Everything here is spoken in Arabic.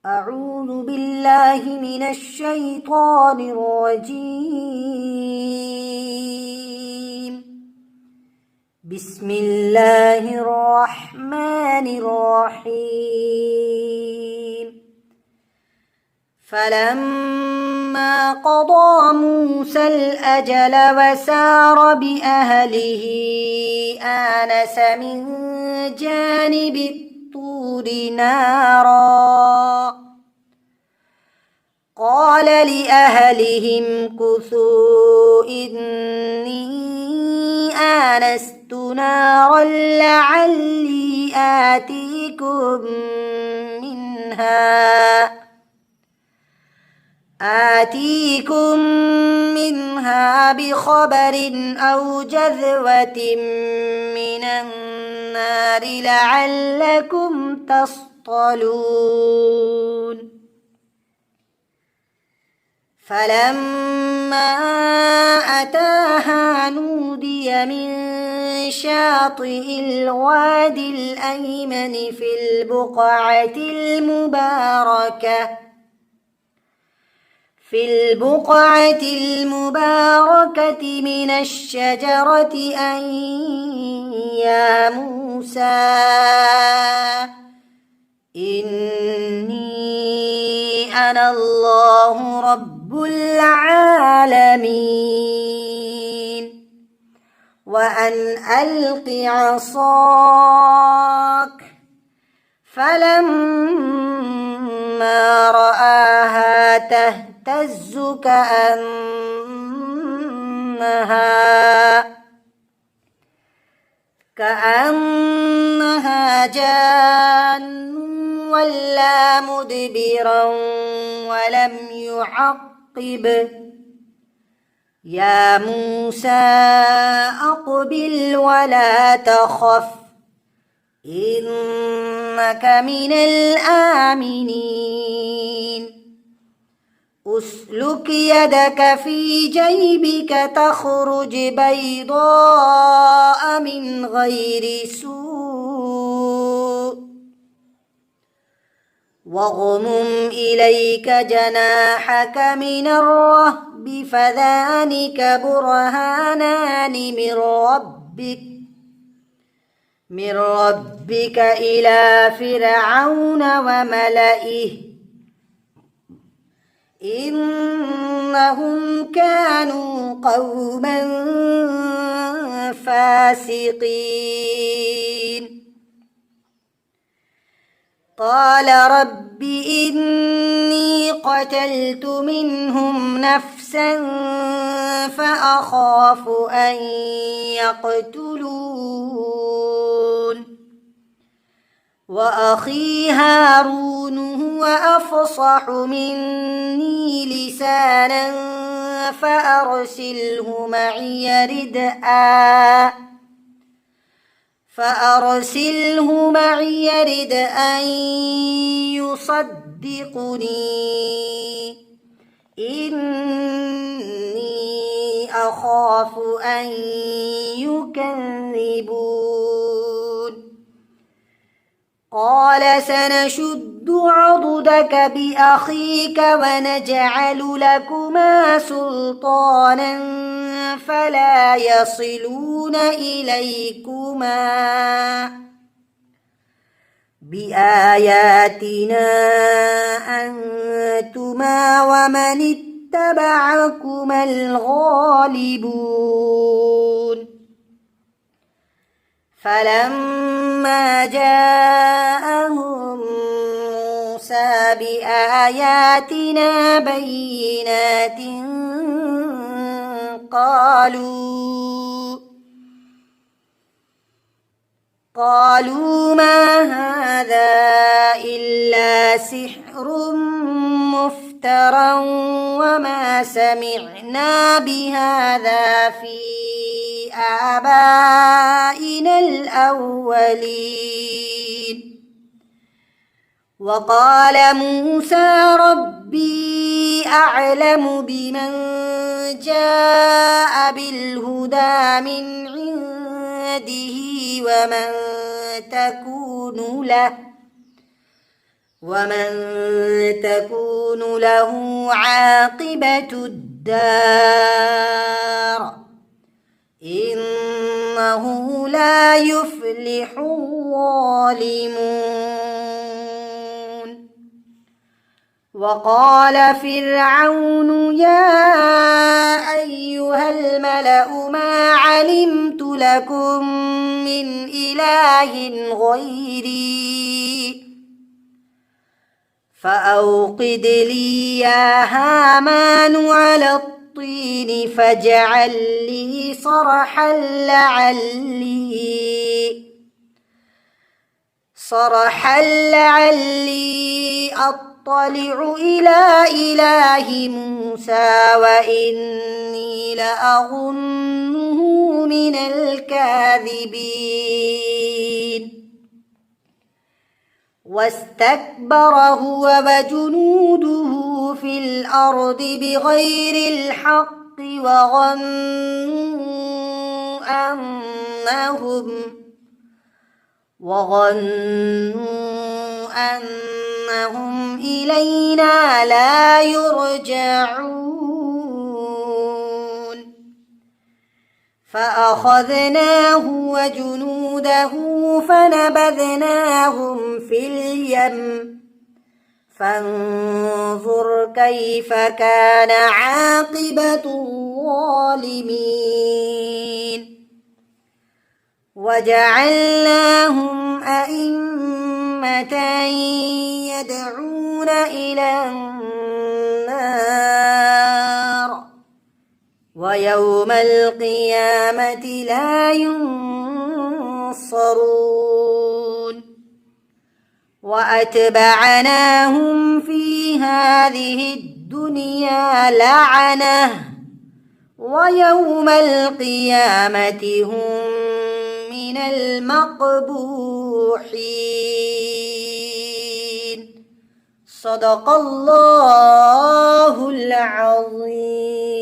أعوذ بالله من الشيطان الرجيم. بسم الله الرحمن الرحيم. فلما قضى موسى الأجل وسار بأهله آنس من جانب الطور نارا قال لأهلهم كثوا إني آنست نارا لعلي آتيكم منها بخبر أو جذوة من النار لعلكم تصطلون. فلما أتاها نودي من شاطئ الوادي الأيمن في البقعة المباركة من الشجرة أن يا موسى إني أنا الله رب العالمين وأن ألق عصاك. فلما رآها تهتز كأنها جان ولا مدبرا ولم يعقب. يا موسى أقبل ولا تخف إنك من الآمنين. أسلك يدك في جيبك تخرج بيضاء من غير سوء واغمم إليك جناحك من الرهب فذلك برهانان من ربك إلى فرعون وملئه إنهم كانوا قوما فاسقين. قال رب إني قتلت منهم نفسا فأخاف أن يقتلون وأخي هارون هو أفصح مني لسانا فأرسله معي يرد أن يصدقني إني أخاف أن يكذبون. قال سنشد عضدك بأخيك ونجعل لكما سلطانا فلا يصلون إليكما بآياتنا أنتما ومن اتبعكما الغالبون. فلما جاءهم موسى بآياتنا بينات قالوا ما هذا إلا سحر مفترى وما سمعنا بهذا في آبائنا الأولين. وقال موسى ربي أعلم بمن جاء بالهدى من عنده ومن ومن تكون له عاقبة الدار إنه لا يفلح الظالمون. وقال فرعون يا أيها الملأ ما علمت لكم من إله غيري فأوقد لي يا هامان على الطين فاجعل لي صرحا لعلي أطلع إلى إله موسى وإني لأظنه من الكاذبين. واستكبر هو وجنوده في الأرض بغير الحق وظنوا أنهم إلينا لا يرجعون. فأخذناه وجنوده فنبذناهم في اليم فانظر كيف كان عاقبة الظالمين. وجعلناهم أئمة يدعون إلى النار ويوم القيامة لا ينصرون. وأتبعناهم في هذه الدنيا لعنة ويوم القيامة هم من المقبوحين. صدق الله العظيم.